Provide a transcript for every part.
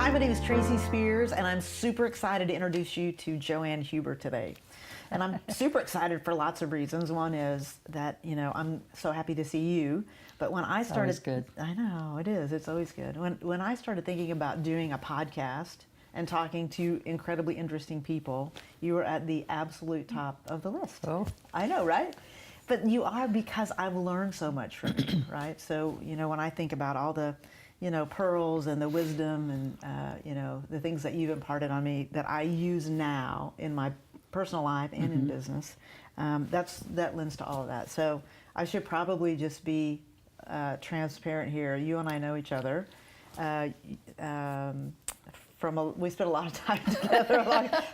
Hi, my name is Tracy Spears, and I'm super excited to introduce you to Joanne Huber today. And I'm super excited for lots of reasons. One is that, I'm so happy to see you. But when I started, always good. I know, it is. It's always good. When I started thinking about doing a podcast and talking to incredibly interesting people, you were at the absolute top of the list. Oh. I know, right? But you are, because I've learned so much from you, right? So, when I think about all the, pearls and the wisdom and, the things that you've imparted on me that I use now in my personal life and in business, that lends to all of that. So I should probably just be transparent here. You and I know each other. We spent a lot of time together.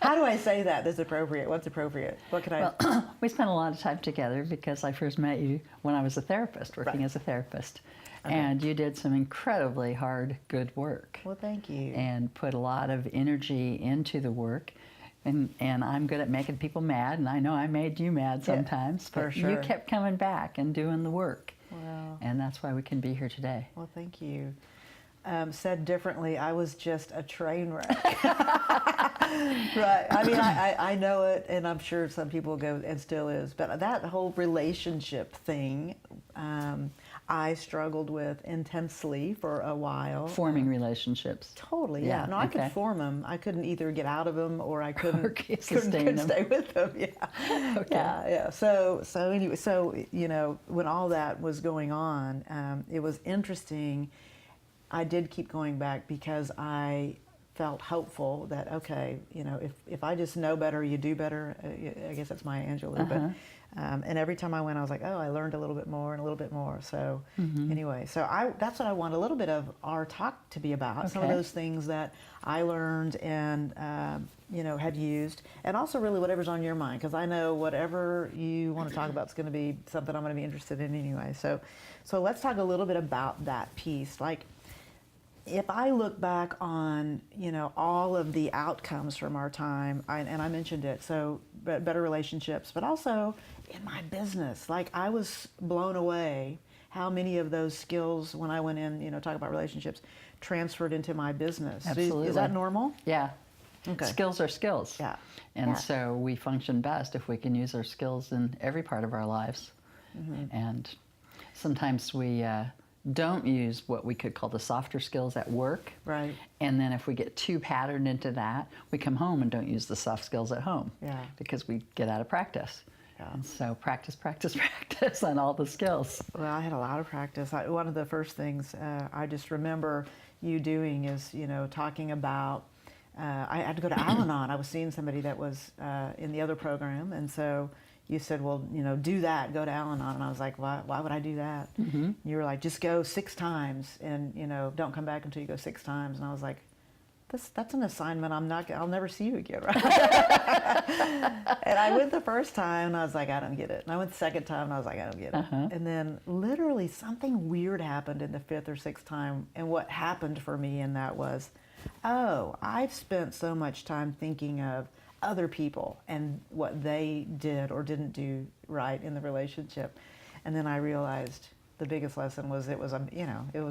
How do I say that? That's appropriate. What's appropriate? What could I? Well, we spent a lot of time together because I first met you when I was a therapist, working as a therapist. Okay. And you did some incredibly hard, good work. Well, thank you. And put a lot of energy into the work. And I'm good at making people mad, and I know I made you mad sometimes. Yeah, for but sure. You kept coming back and doing the work. Wow. And that's why we can be here today. Well, thank you. Said differently, I was just a train wreck. Right. I mean, I know it, and I'm sure some people go, and still is. But that whole relationship thing, I struggled with intensely for a while. Forming relationships. Totally, yeah. No, I could form them. I couldn't either get out of them, or I couldn't stay with them. Yeah. Okay. Yeah. So anyway, when all that was going on, it was interesting. I did keep going back because I felt hopeful that, okay, if I just know better, you do better. I guess that's Maya Angelou. But and every time I went, I was like, oh, I learned a little bit more and a little bit more. So anyway, that's what I want a little bit of our talk to be about. Okay. Some of those things that I learned and had used, and also really whatever's on your mind, because I know whatever you want to talk about is going to be something I'm going to be interested in anyway. So let's talk a little bit about that piece. Like, if I look back on, all of the outcomes from our time, and I mentioned it, so better relationships, but also in my business, like I was blown away how many of those skills, when I went in, talk about relationships, transferred into my business. Absolutely. Is that normal? Yeah. Okay. Skills are skills. Yeah. And so we function best if we can use our skills in every part of our lives. And sometimes we don't use what we could call the softer skills at work. Right. And then if we get too patterned into that, we come home and don't use the soft skills at home. Yeah. Because we get out of practice. Yeah. And so practice on all the skills. Well, I had a lot of practice. One of the first things I just remember you doing is, talking about, I had to go to Al-Anon. I was seeing somebody that was in the other program, and so you said, well, do that, go to Al-Anon. And I was like, why would I do that? You were like, just go 6 times and, don't come back until you go 6 times. And I was like, that's an assignment I'll never see you again, right? And I went the first time and I was like, I don't get it. And I went the second time and I was like, I don't get it. And then literally something weird happened in the 5th or 6th time. And what happened for me in that was, oh, I've spent so much time thinking of other people and what they did or didn't do right in the relationship. And then I realized the biggest lesson was it was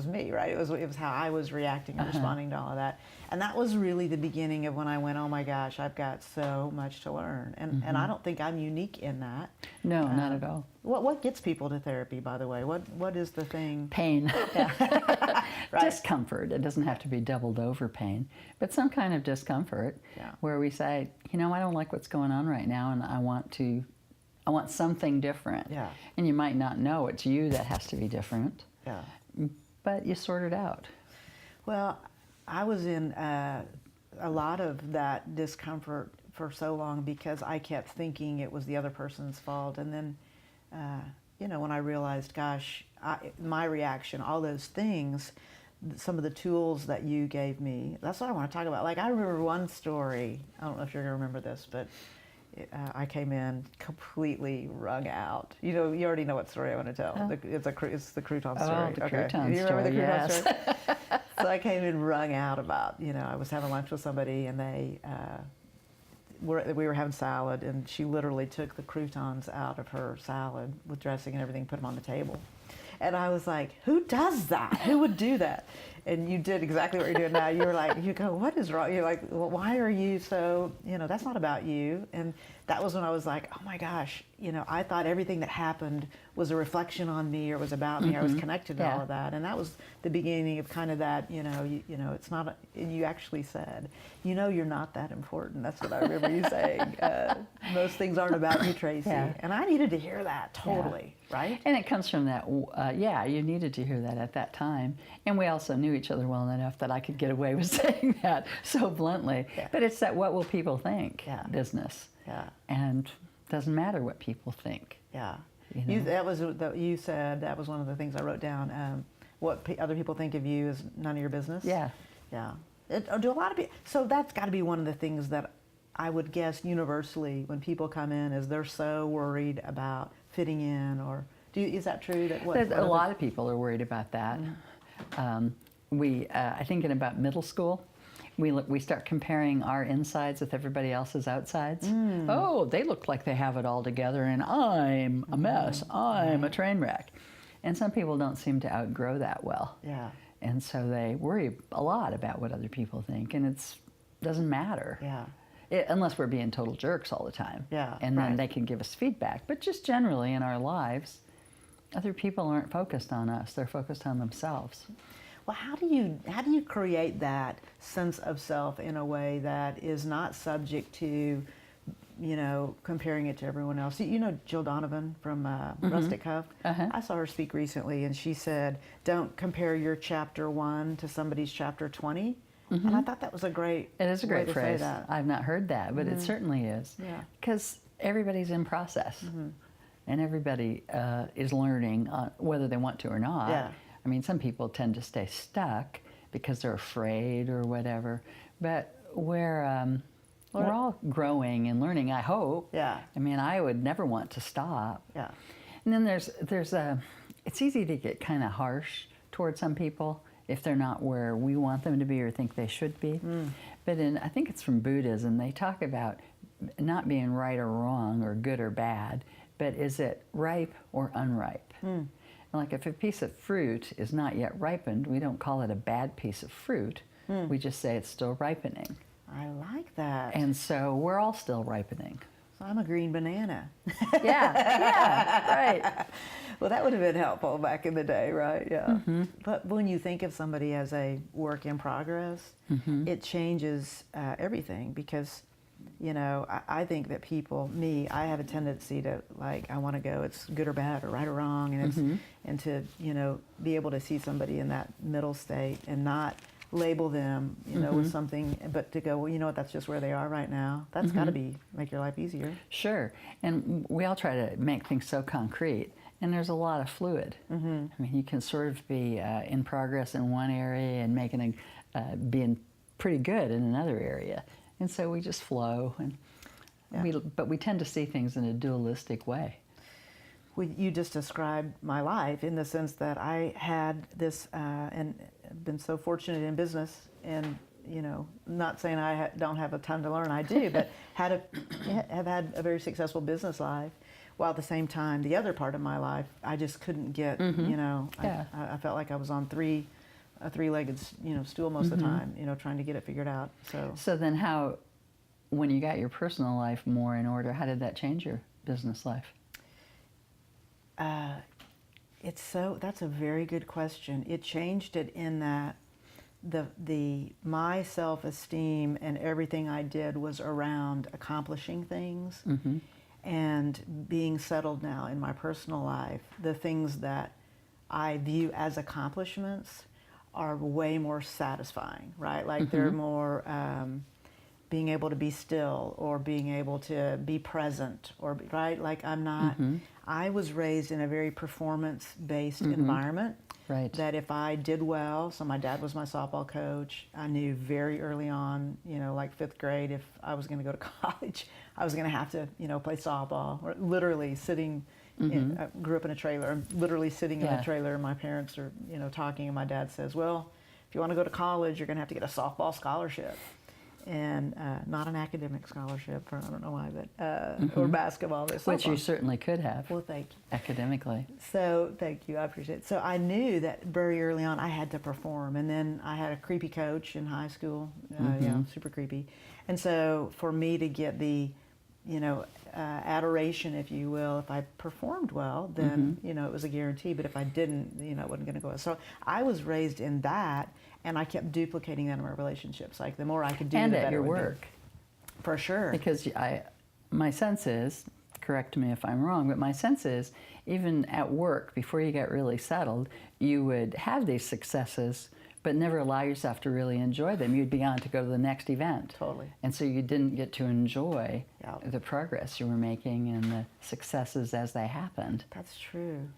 me, right? It was how I was reacting and responding to all of that. And that was really the beginning of when I went, oh my gosh, I've got so much to learn. And I don't think I'm unique in that. No, not at all. What gets people to therapy, by the way? What is the thing? Pain. Yeah. Right. Discomfort. It doesn't have to be doubled over pain, but some kind of discomfort where we say, I don't like what's going on right now, and I want something different. Yeah. And you might not know it's you that has to be different. Yeah. But you sort it out. Well, I was in a lot of that discomfort for so long because I kept thinking it was the other person's fault. And then, when I realized, gosh, my reaction, all those things, some of the tools that you gave me, that's what I want to talk about. Like, I remember one story, I don't know if you're going to remember this, but I came in completely wrung out. You already know what story I want to tell. Oh. It's the crouton story. Oh, the crouton You remember the crouton yes. story? So I came in wrung out about, I was having lunch with somebody and we were having salad, and she literally took the croutons out of her salad with dressing and everything, put them on the table. And I was like, who does that? Who would do that? and you did exactly what you're doing now. You were like, you go, what is wrong? You're like, well, why are you so, that's not about you. And that was when I was like, oh my gosh, I thought everything that happened was a reflection on me or was about me. I was connected to all of that. And that was the beginning of kind of that, it's not, and you actually said, you're not that important. That's what I remember you saying. Most things aren't about you, Tracy. Yeah. And I needed to hear that totally, right? And it comes from that, you needed to hear that at that time. And we also knew each other well enough that I could get away with saying that so bluntly. Yeah. But it's that what will people think business. Yeah. And it doesn't matter what people think. Yeah. You said that was one of the things I wrote down. What other people think of you is none of your business. Yeah. Yeah. Do a lot of people? So that's got to be one of the things that I would guess universally when people come in is they're so worried about fitting in, or is that true? That a lot of people are worried about that. I think in about middle school, we start comparing our insides with everybody else's outsides. Oh, they look like they have it all together, and I'm a mess. I'm a train wreck. And some people don't seem to outgrow that well. Yeah. And so they worry a lot about what other people think, and it doesn't matter. Yeah. Unless we're being total jerks all the time. Yeah. And then they can give us feedback. But just generally in our lives, other people aren't focused on us. They're focused on themselves. Well, how do you create that sense of self in a way that is not subject to, comparing it to everyone else? Jill Donovan from Rustic Huff? I saw her speak recently, and she said, don't compare your chapter 1 to somebody's chapter 20. And I thought that was a great It is a great way to phrase. say that. I've not heard that, but it certainly is. Yeah. Because everybody's in process. And everybody is learning whether they want to or not. Yeah. I mean, some people tend to stay stuck because they're afraid or whatever. But we're all growing and learning, I hope. Yeah. I mean, I would never want to stop. Yeah. And then it's easy to get kind of harsh towards some people if they're not where we want them to be or think they should be. But I think it's from Buddhism, they talk about not being right or wrong or good or bad, but is it ripe or unripe? And like if a piece of fruit is not yet ripened, we don't call it a bad piece of fruit. We just say it's still ripening. I like that. And so we're all still ripening. So I'm a green banana. Yeah, right. Well, that would have been helpful back in the day, right? Yeah. But when you think of somebody as a work in progress, it changes everything because, I think that I have a tendency to I want to go, it's good or bad or right or wrong, and to, be able to see somebody in that middle state and not label them, with something, but to go, well, that's just where they are right now. That's got to make your life easier. Sure. And we all try to make things so concrete. And there's a lot of fluid. I mean, you can sort of be in progress in one area and being pretty good in another area. And so we just flow. But we tend to see things in a dualistic way. Well, you just described my life in the sense that I had this, and been so fortunate in business, and not saying I don't have a ton to learn. I do, but have had a very successful business life. While at the same time, the other part of my life, I just couldn't get, I felt like I was on a three-legged, stool most of the time, trying to get it figured out. So then when you got your personal life more in order, how did that change your business life? That's a very good question. It changed it in that my self-esteem and everything I did was around accomplishing things. And being settled now in my personal life, the things that I view as accomplishments are way more satisfying, right? Like they're more being able to be still or being able to be present, or right? Like I was raised in a very performance-based environment. Right. That if I did well, so my dad was my softball coach, I knew very early on, like 5th grade, if I was going to go to college, I was going to have to, play softball, or literally sitting, I grew up in a trailer, I'm literally sitting in a trailer, and my parents are, talking, and my dad says, well, if you want to go to college, you're going to have to get a softball scholarship. and not an academic scholarship for I don't know why, but or basketball. But Which you softball. certainly could have. Well, thank you. Academically. So thank you, I appreciate it. So I knew that very early on I had to perform, and then I had a creepy coach in high school, super creepy, and so for me to get the, adoration, if you will, if I performed well, then it was a guarantee. But if I didn't, it wasn't going to go well. So I was raised in that, and I kept duplicating that in my relationships. Like the more I could do, And the at better your it would be. work. For sure. Because my sense is, correct me if I'm wrong, but my sense is even at work, before you get really settled, you would have these successes, but never allow yourself to really enjoy them. You'd be on to go to the next event. Totally. And so you didn't get to enjoy Yeah. the progress you were making and the successes as they happened. That's true.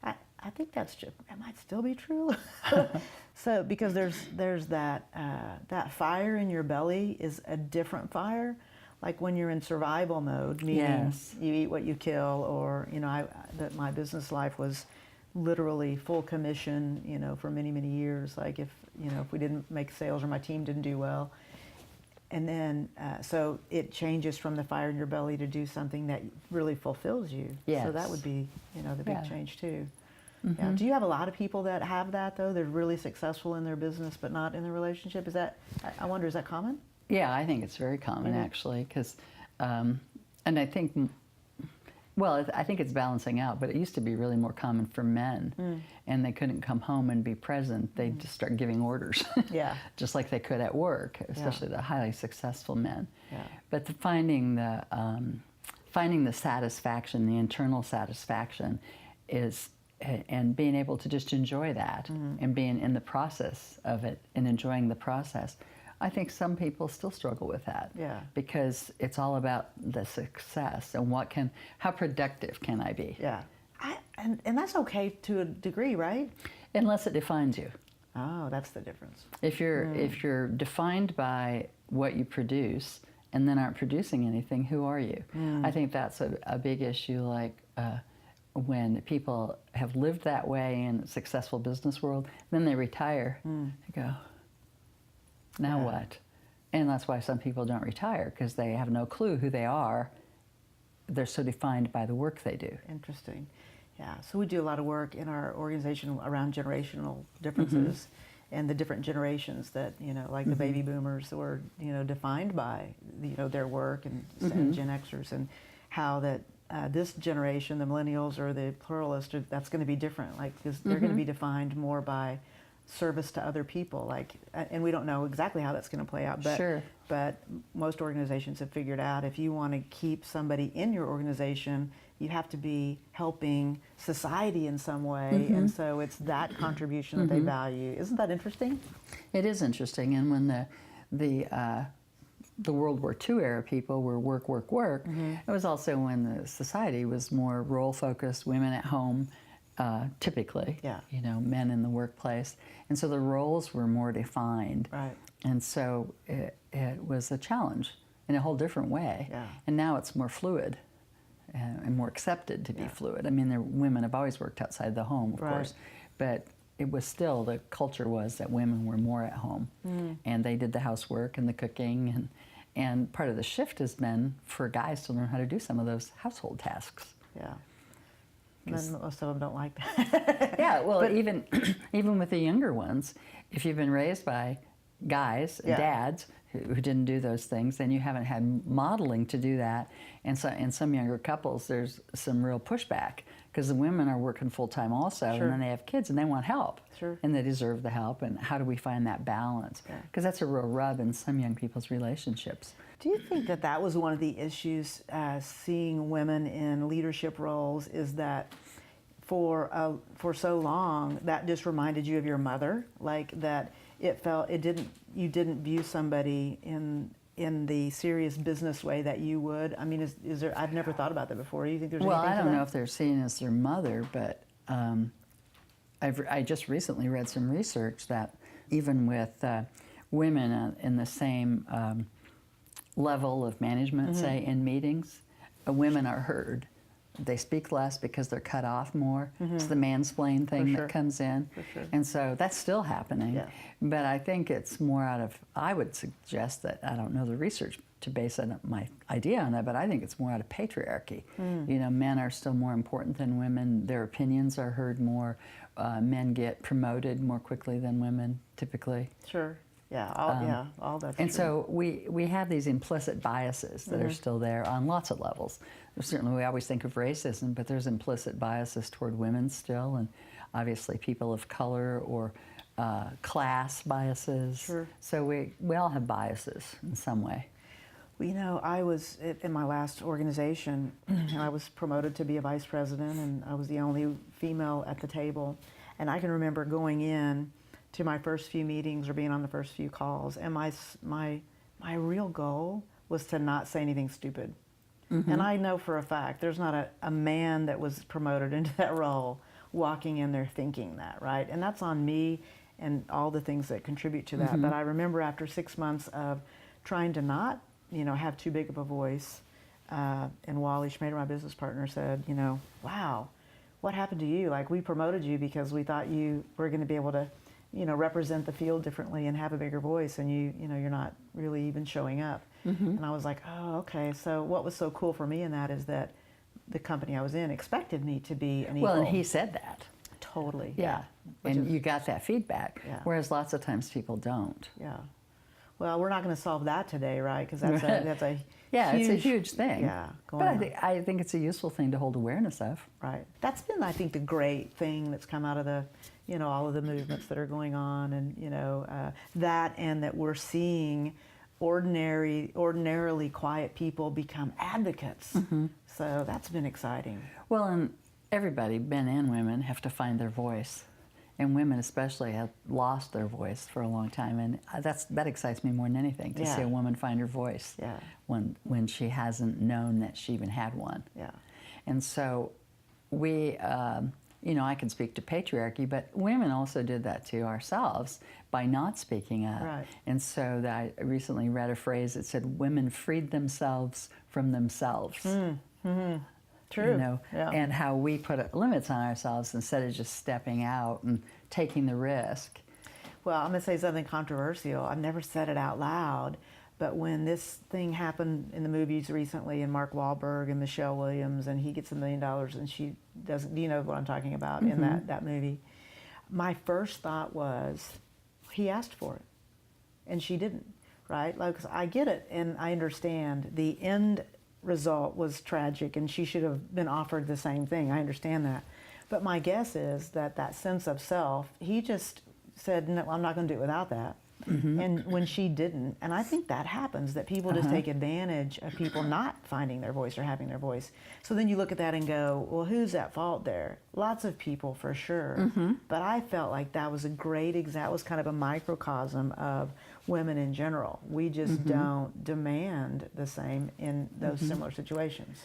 I think that's just, it might still be true. So because there's that that fire in your belly is a different fire. Like when you're in survival mode, meaning Yes. you eat what you kill, or my business life was literally full commission, for many, many years. Like if we didn't make sales or my team didn't do well, and then so it changes from the fire in your belly to do something that really fulfills you. Yes. So that would be the big Yeah. change too. Yeah. Do you have a lot of people that have that though? They're really successful in their business but not in their relationship. Is that? I wonder. Is that common? Yeah, I think it's very common actually, because, and I think, I think it's balancing out, but it used to be really more common for men, and they couldn't come home and be present. They'd just start giving orders, Yeah. just like they could at work, especially the highly successful men. Yeah. But finding the satisfaction, the internal satisfaction, and being able to just enjoy that and being in the process of it and enjoying the process. I think some people still struggle with that. Yeah. Because it's all about the success and how productive can I be? Yeah. And that's okay to a degree, right? Unless it defines you. Oh, that's the difference. If you're defined by what you produce and then aren't producing anything, who are you? I think that's a big issue. Like when people have lived that way in a successful business world, then they retire. They go, now what? And that's why some people don't retire, because they have no clue who they are. They're so defined by the work they do. Interesting. Yeah. So we do a lot of work in our organization around generational differences and the different generations that, like the baby boomers were, defined by, their work, and Gen Xers, and how that this generation, the millennials or the pluralists, that's going to be different. Like, because they're going to be defined more by service to other people, and we don't know exactly how that's going to play out, but Sure. but most organizations have figured out if you want to keep somebody in your organization, you have to be helping society in some way, and so it's that contribution that they value. Isn't that interesting? It is interesting, and when the World War II era people were work, work, work, it was also when the society was more role focused, women at home, typically, Yeah. Men in the workplace, and so the roles were more defined, Right. and so it was a challenge in a whole different way. Yeah. And now it's more fluid and more accepted to be fluid. I mean, women have always worked outside the home, of Right. course, but it was still, the culture was that women were more at home, and they did the housework and the cooking, and part of the shift has been for guys to learn how to do some of those household tasks. Yeah. And then most of them don't like that. Yeah, well, even with the younger ones, if you've been raised by guys, dads, who didn't do those things, then you haven't had modeling to do that. And so in some younger couples, there's some real pushback, because the women are working full-time also, Sure. and then they have kids and they want help. Sure. And they deserve the help, and how do we find that balance? Yeah. Because that's a real rub in some young people's relationships. Do you think that was one of the issues, seeing women in leadership roles, is that for so long that just reminded you of your mother, like that you didn't view somebody in the serious business way that you would? I mean, is there? I've never thought about that before. Do you think there's Well, anything I to don't that? know if they're seen as their mother, but I just recently read some research that even with women in the same level of management, say, in meetings, women are heard they speak less because they're cut off more. It's the mansplain thing sure. that comes in. For sure. And so that's still happening. Yeah. But I think it's more out of, I would suggest that, I don't know the research to base my idea on that, but I think it's more out of patriarchy. You know, men are still more important than women. Their opinions are heard more. Men get promoted more quickly than women, typically. Sure. Yeah, all that's And true. so we have these implicit biases that are still there on lots of levels. Certainly we always think of racism, but there's implicit biases toward women still, and obviously people of color or class biases. Sure. So we all have biases in some way. Well, you know, I was in my last organization, and I was promoted to be a vice president, and I was the only female at the table. And I can remember going in to my first few meetings or being on the first few calls, and my real goal was to not say anything stupid. And I know for a fact there's not a man that was promoted into that role walking in there thinking that, right? And that's on me and all the things that contribute to that. But I remember after 6 months of trying to not, you know, have too big of a voice, and Wally Schmader, my business partner, said, you know, wow, what happened to you? Like, we promoted you because we thought you were going to be able to, you know, represent the field differently and have a bigger voice, and you know, you're not really even showing up. And I was like, oh, okay. So what was so cool for me in that is that the company I was in expected me to be an equal. Well, and he said that. Totally. Yeah. And you got that feedback, Yeah. whereas lots of times people don't. Yeah. Well, we're not going to solve that today, right? Because that's a Yeah, it's a huge thing. Yeah, but going on. I think it's a useful thing to hold awareness of. Right. That's been, I think, the great thing that's come out of the, you know, all of the movements that are going on, and you know, that, and that we're seeing ordinarily quiet people become advocates. So that's been exciting. Well, and everybody, men and women, have to find their voice. And women especially have lost their voice for a long time, and that excites me more than anything, to see a woman find her voice when she hasn't known that she even had one. Yeah. And so we, you know, I can speak to patriarchy, but women also did that to ourselves by not speaking up. Right. And so I recently read a phrase that said, women freed themselves from themselves. True. You know, Yeah. and how we put limits on ourselves instead of just stepping out and taking the risk. Well, I'm going to say something controversial. I've never said it out loud, but when this thing happened in the movies recently, and Mark Wahlberg and Michelle Williams, and he gets $1 million and she doesn't, do you know what I'm talking about in that movie? My first thought was, he asked for it, and she didn't, right? Like, 'cause I get it, and I understand the end result was tragic, and she should have been offered the same thing. I understand that. But my guess is that sense of self, he just said, no, I'm not going to do it without that. And when she didn't, and I think that happens, that people just take advantage of people not finding their voice or having their voice. So then you look at that and go, well, who's at fault there? Lots of people, for sure. But I felt like that was a great example. It was kind of a microcosm of women in general. We just don't demand the same in those similar situations.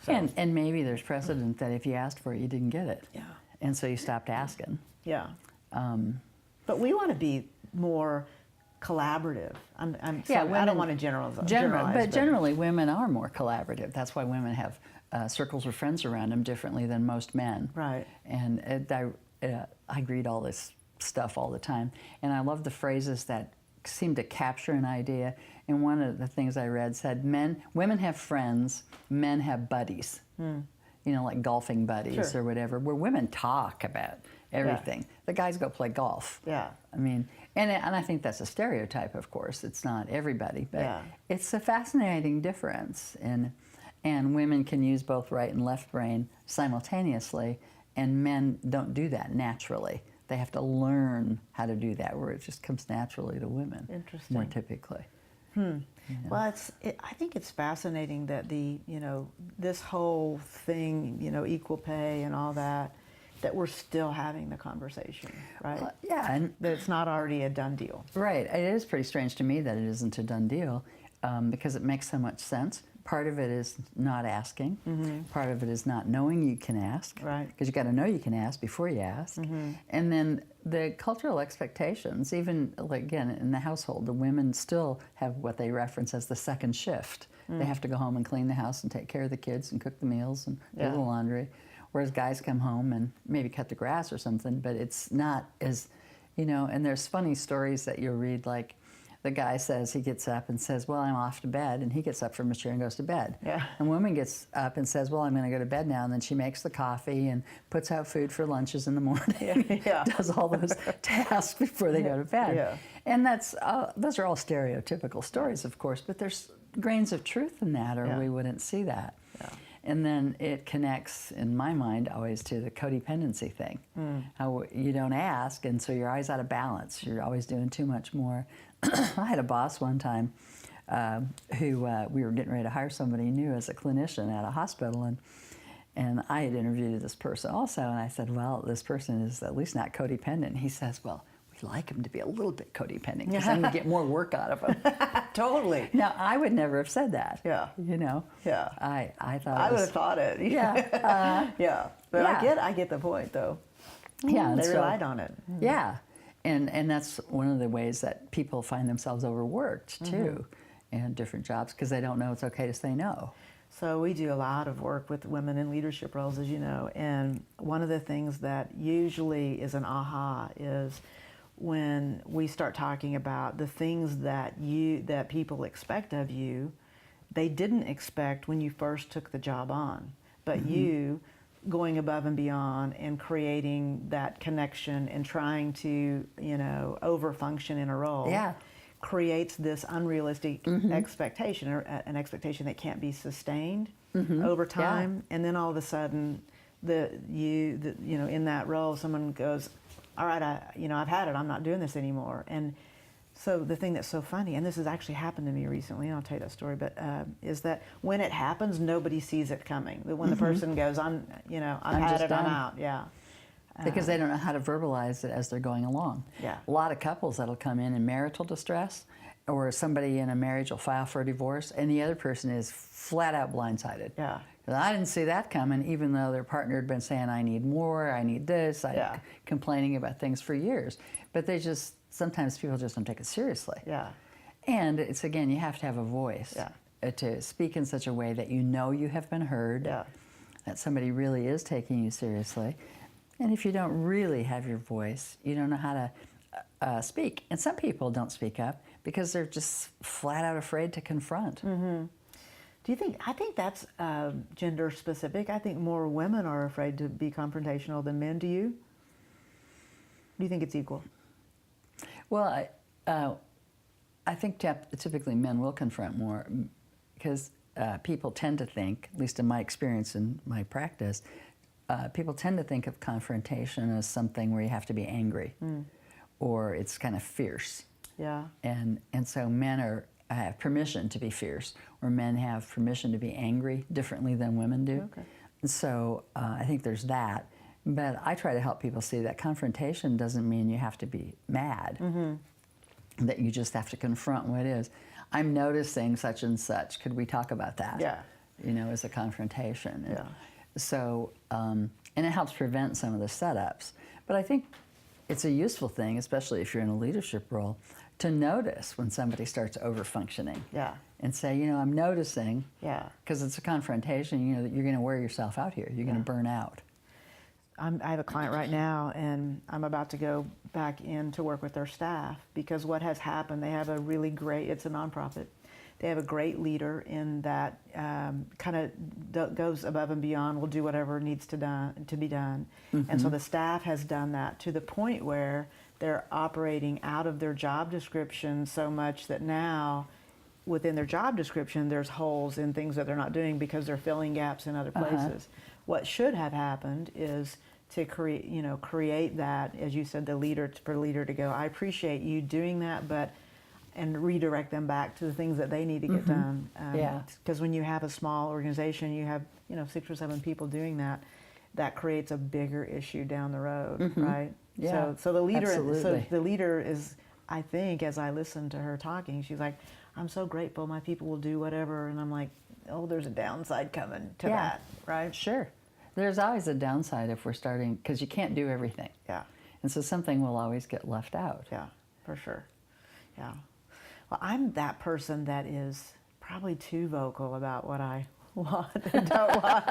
So, And maybe there's precedent that if you asked for it, you didn't get it. Yeah. And so you stopped asking. Yeah. But we want to be more collaborative. I don't want to generalize. But generally, women are more collaborative. That's why women have circles of friends around them differently than most men. Right. And I read all this stuff all the time, and I love the phrases that seem to capture an idea. And one of the things I read said, women have friends, men have buddies. You know, like golfing buddies or whatever, where women talk about everything. The guys go play golf. Yeah. I mean, and I think that's a stereotype, of course. It's not everybody, but it's a fascinating difference. And women can use both right and left brain simultaneously, and men don't do that naturally. They have to learn how to do that, where it just comes naturally to women. Interesting. More typically. Well, I think it's fascinating that this whole thing, equal pay and all that we're still having the conversation, right? Yeah, and that it's not already a done deal. Right. It is pretty strange to me that it isn't a done deal, because it makes so much sense. Part of it is not asking. Part of it is not knowing you can ask. Right. Because you got to know you can ask before you ask. And then the cultural expectations, even again in the household, the women still have what they reference as the second shift. They have to go home and clean the house and take care of the kids and cook the meals and do the laundry. Whereas guys come home and maybe cut the grass or something, but it's not as, and there's funny stories that you'll read, like the guy says, he gets up and says, well, I'm off to bed, and he gets up from his chair and goes to bed. Yeah. And woman gets up and says, well, I'm going to go to bed now, and then she makes the coffee and puts out food for lunches in the morning, does all those tasks before they go to bed. Yeah. And those are all stereotypical stories, of course, but there's grains of truth in that, or we wouldn't see that. Yeah. And then it connects, in my mind, always to the codependency thing. How you don't ask, and so you're always out of balance. You're always doing too much more. I had a boss one time who we were getting ready to hire somebody new as a clinician at a hospital, and I had interviewed this person also, and I said, well, this person is at least not codependent. And he says, well, we like him to be a little bit codependent because then we get more work out of him. Totally. Now, I would never have said that. Yeah. Yeah. I thought I would have thought it. Yeah. Yeah. But I get the point, though. Yeah. They relied on it. Yeah. And that's one of the ways that people find themselves overworked, too, in different jobs, because they don't know it's okay to say no. So we do a lot of work with women in leadership roles, as you know, and one of the things that usually is an aha is when we start talking about the things that people expect of you, they didn't expect when you first took the job on, but you going above and beyond and creating that connection and trying to, over function in a role creates this unrealistic expectation, or an expectation that can't be sustained over time. And then all of a sudden, in that role, someone goes, all right, I've had it, I'm not doing this anymore. And so the thing that's so funny, and this has actually happened to me recently, and I'll tell you that story, but is that when it happens, nobody sees it coming. When the person goes, I've had it, I'm out. Yeah. Because they don't know how to verbalize it as they're going along. Yeah. A lot of couples that'll come in marital distress, or somebody in a marriage will file for a divorce, and the other person is flat out blindsided. Yeah. I didn't see that coming, even though their partner had been saying, I need more, I need this, complaining about things for years. But sometimes people just don't take it seriously. Yeah. And it's, again, you have to have a voice to speak in such a way that you know you have been heard, that somebody really is taking you seriously. And if you don't really have your voice, you don't know how to speak. And some people don't speak up because they're just flat out afraid to confront. Do you think, I think that's gender specific. I think more women are afraid to be confrontational than men. Do you? Do you think it's equal? Well, I think typically men will confront more because people tend to think, at least in my experience and my practice, people tend to think of confrontation as something where you have to be angry or it's kind of fierce. Yeah. And so men have permission to be fierce, or men have permission to be angry differently than women do. Okay. And so I think there's that. But I try to help people see that confrontation doesn't mean you have to be mad, that you just have to confront what is. I'm noticing such and such. Could we talk about that? Yeah. As a confrontation. Yeah. So, and it helps prevent some of the setups. But I think it's a useful thing, especially if you're in a leadership role, to notice when somebody starts over-functioning. Yeah. And say, I'm noticing. Yeah. Because it's a confrontation, that you're going to wear yourself out here. You're going to burn out. I have a client right now, and I'm about to go back in to work with their staff because what has happened, they have a really great, it's a nonprofit, they have a great leader in that kind of goes above and beyond, will do whatever needs to be done. And so the staff has done that to the point where they're operating out of their job description so much that now within their job description there's holes in things that they're not doing because they're filling gaps in other places. What should have happened is to create that, as you said, for the leader to go, I appreciate you doing that, and redirect them back to the things that they need to get done. Because when you have a small organization, you have 6 or 7 people doing that, that creates a bigger issue down the road, right? Yeah. So the leader, absolutely. the leader is, I think, as I listened to her talking, she's like, I'm so grateful my people will do whatever, and I'm like, oh, there's a downside coming to that, right? Sure. There's always a downside if we're starting, because you can't do everything. Yeah. And so something will always get left out. Yeah, for sure. Yeah. Well, I'm that person that is probably too vocal about what I want and don't want.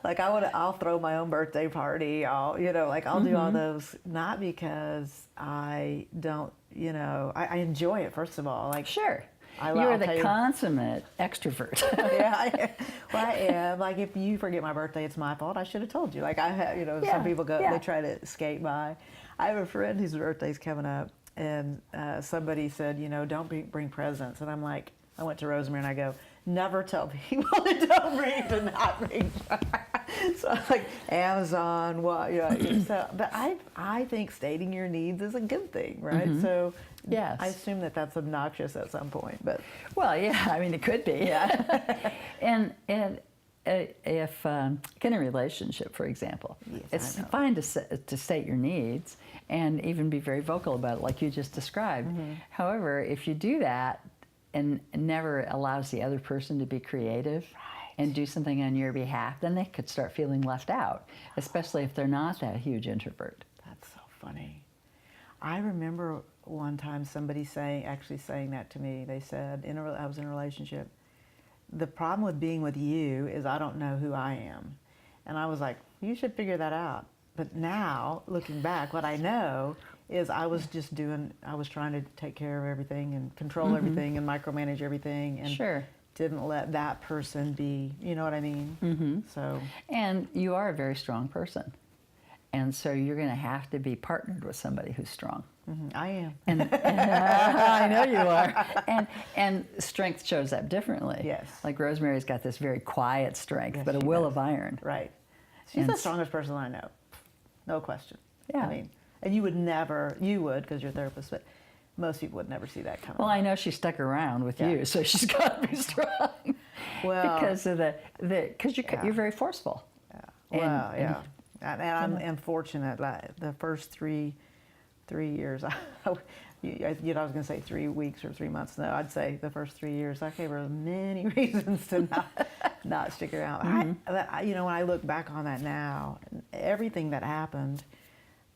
Like I'll throw my own birthday party. I'll do all those, not because I don't, I enjoy it, first of all. Like, Sure. I'll You're tell the you- consummate extrovert. Yeah, I am. Like, if you forget my birthday, it's my fault. I should have told you. Like, I have, Yeah, some people go, yeah. they try to skate by. I have a friend whose birthday's coming up, and somebody said, don't bring presents. And I'm like, I went to Rosemary and I go, never tell people to not bring. So I'm like, Amazon, what? So, but I think stating your needs is a good thing, right? So Yes. I assume that that's obnoxious at some point, but Well, yeah, I mean, it could be. yeah. And if in a relationship, for example, Yes, it's I know. fine to state your needs and even be very vocal about it, like you just described. However, if you do that and never allows the other person to be creative and do something on your behalf, then they could start feeling left out, especially if they're not that huge introvert. That's so funny. I remember one time somebody actually saying that to me. They said, I was in a relationship, the problem with being with you is I don't know who I am. And I was like, you should figure that out. But now, looking back, what I know is I was trying to take care of everything and control everything and micromanage everything, and Sure. didn't let that person be, you know what I mean? So, And you are a very strong person. And so you're going to have to be partnered with somebody who's strong. I am. And I know you are. And strength shows up differently. Yes. Like Rosemary's got this very quiet strength, Yes, but a she will does. of iron. Right. She's And the strongest person I know. No question. Yeah. I mean, and you would because you're a therapist, but most people would never see that coming. Well, I know she stuck around with you, so she's got to be strong. Well, because of because you're very forceful. well, and- yeah. And I'm unfortunate. Like, the first three years, I was going to say 3 weeks or 3 months. No, I'd say the first 3 years. There were many reasons to not stick around. When I look back on that now, everything that happened,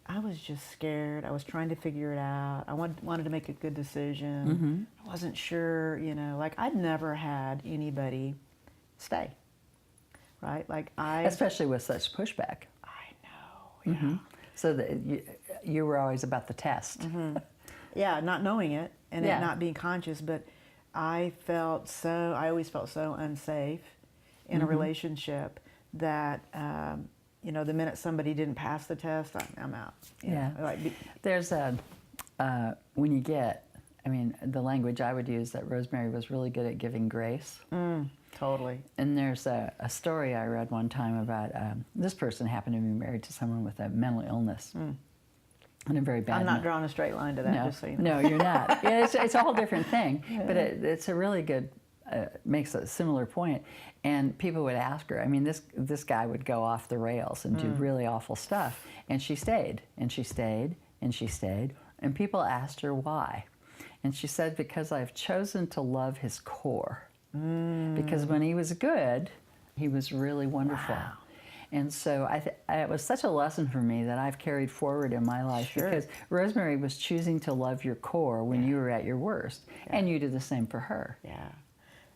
I was just scared. I was trying to figure it out. I wanted to make a good decision. I wasn't sure, like I'd never had anybody stay, right? Like Especially with such pushback. I know, yeah. So that you were always about the test. Yeah, not knowing it and Yeah. it not being conscious, but I always felt so unsafe in a relationship that, the minute somebody didn't pass the test, I'm out. You know, Yeah. like, There's when you get, the language I would use that Rosemary was really good at giving grace. totally. And there's a story I read one time about this person happened to be married to someone with a mental illness and a very bad. I'm not drawing a straight line to that, No, just so you know. no, you're not. Yeah, it's a whole different thing, but it's a really good. Makes a similar point, and people would ask her. This guy would go off the rails and do really awful stuff, and she stayed, and she stayed, and she stayed, and people asked her why, and she said, because I've chosen to love his core. Because when he was good, he was really wonderful. Wow. And so it was such a lesson for me that I've carried forward in my life. Sure. Because Rosemary was choosing to love your core when you were at your worst, and you did the same for her. Yeah,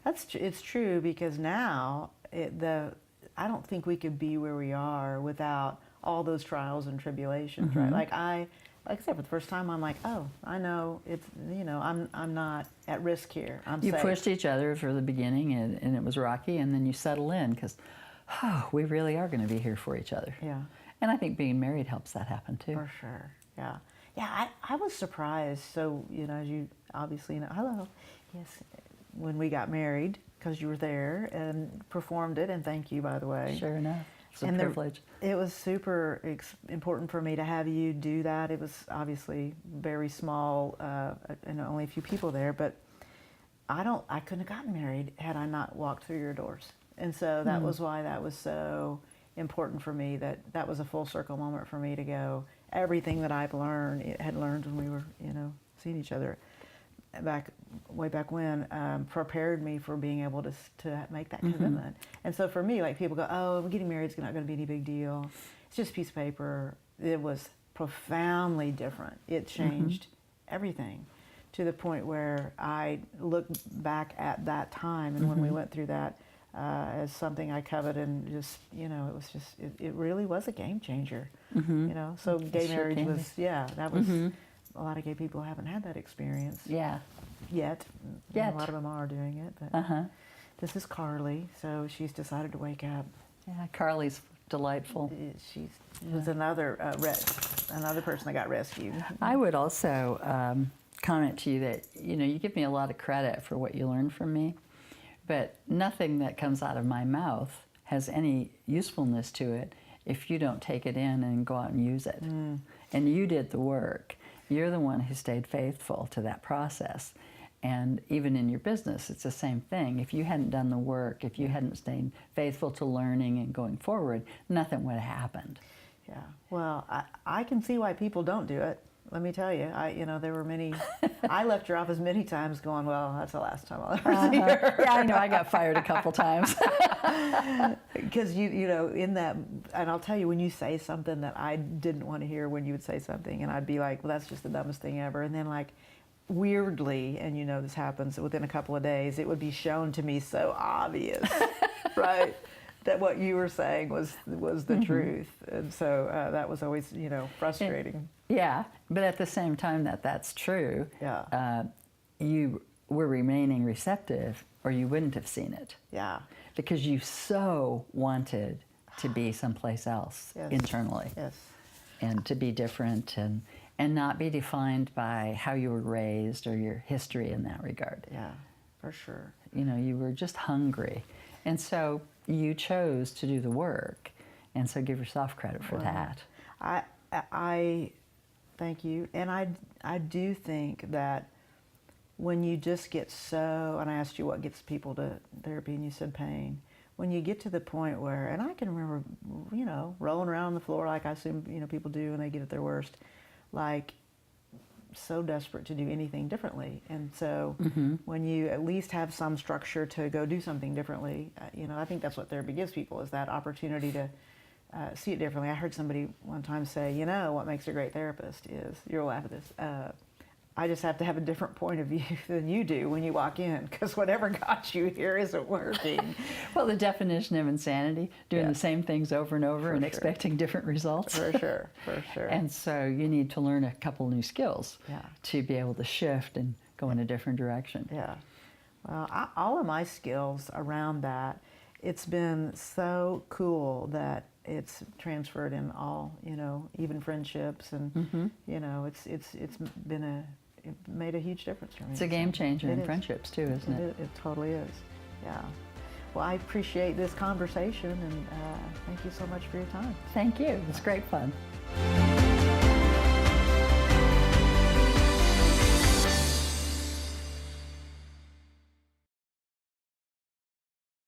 it's true, because now I don't think we could be where we are without all those trials and tribulations, right? Like I said, for the first time, I'm like, oh, I know it's, I'm not at risk here. I'm You safe. pushed each other for the beginning, and it was rocky, and then you settle in because, we really are going to be here for each other. Yeah. And I think being married helps that happen too. For sure, yeah. Yeah, I was surprised. So, as you obviously know, hello, yes, when we got married, because you were there and performed it, and thank you, by the way. Sure enough. It's a And privilege. It was super important for me to have you do that. It was obviously very small, and only a few people there, but I couldn't have gotten married had I not walked through your doors. And so that was why that was so important for me, that was a full circle moment for me to go, everything that I've had learned when we were, seeing each other way back when, prepared me for being able to make that commitment. And so for me, like, people go, oh, getting married is not going to be any big deal. It's just a piece of paper. It was profoundly different. It changed everything to the point where I look back at that time and when we went through that as something I coveted, and just, you know, it was just, it really was a game changer, you know. So gay sure marriage can was, yeah, that was, a lot of gay people haven't had that experience Yeah. yet. Yet. A lot of them are doing it, but this is Carly, so she's decided to wake up. Yeah, Carly's delightful. She was another another person that got rescued. I would also comment to you that, you know, you give me a lot of credit for what you learned from me, but nothing that comes out of my mouth has any usefulness to it if you don't take it in and go out and use it. And you did the work. You're the one who stayed faithful to that process. And even in your business, it's the same thing. If you hadn't done the work, if you hadn't stayed faithful to learning and going forward, nothing would have happened. Yeah, well, I can see why people don't do it. Let me tell you, you know, there were many, I left your office many times going, well, that's the last time I'll ever see her. Yeah, I know, I got fired a couple times. Because you know, in that, and I'll tell you, when you say something that I didn't want to hear, when you would say something, and I'd be like, well, that's just the dumbest thing ever. And then, like, weirdly, and you know this happens within a couple of days, it would be shown to me so obvious, right, that what you were saying was the truth. And so that was always, you know, frustrating. Yeah, but at the same time that's true, Yeah. You were remaining receptive, or you wouldn't have seen it. Yeah. Because you so wanted to be someplace else Yes. internally. Yes. And to be different and not be defined by how you were raised or your history in that regard. Yeah, for sure. You know, you were just hungry. And so you chose to do the work. And so give yourself credit for that. I thank you. And I do think that when you just get so, and I asked you what gets people to therapy, and you said pain. When you get to the point where, and I can remember, you know, rolling around on the floor like I assume, you know, people do when they get at their worst, like so desperate to do anything differently. And so when you at least have some structure to go do something differently, you know, I think that's what therapy gives people, is that opportunity to see it differently. I heard somebody one time say, you know, what makes a great therapist is, you'll laugh at this, I just have to have a different point of view than you do when you walk in, because whatever got you here isn't working. Well, the definition of insanity, doing the same things over and over and expecting different results. For sure, for sure. And so you need to learn a couple new skills Yeah. to be able to shift and go in a different direction. Yeah. Well, all of my skills around that, it's been so cool that it's transferred in all, you know, even friendships, and you know, it's been it made a huge difference for me. It's a game changer in is. friendships too, isn't it? It totally is. Yeah. Well, I appreciate this conversation, and thank you so much for your time. Thank you. It was great fun.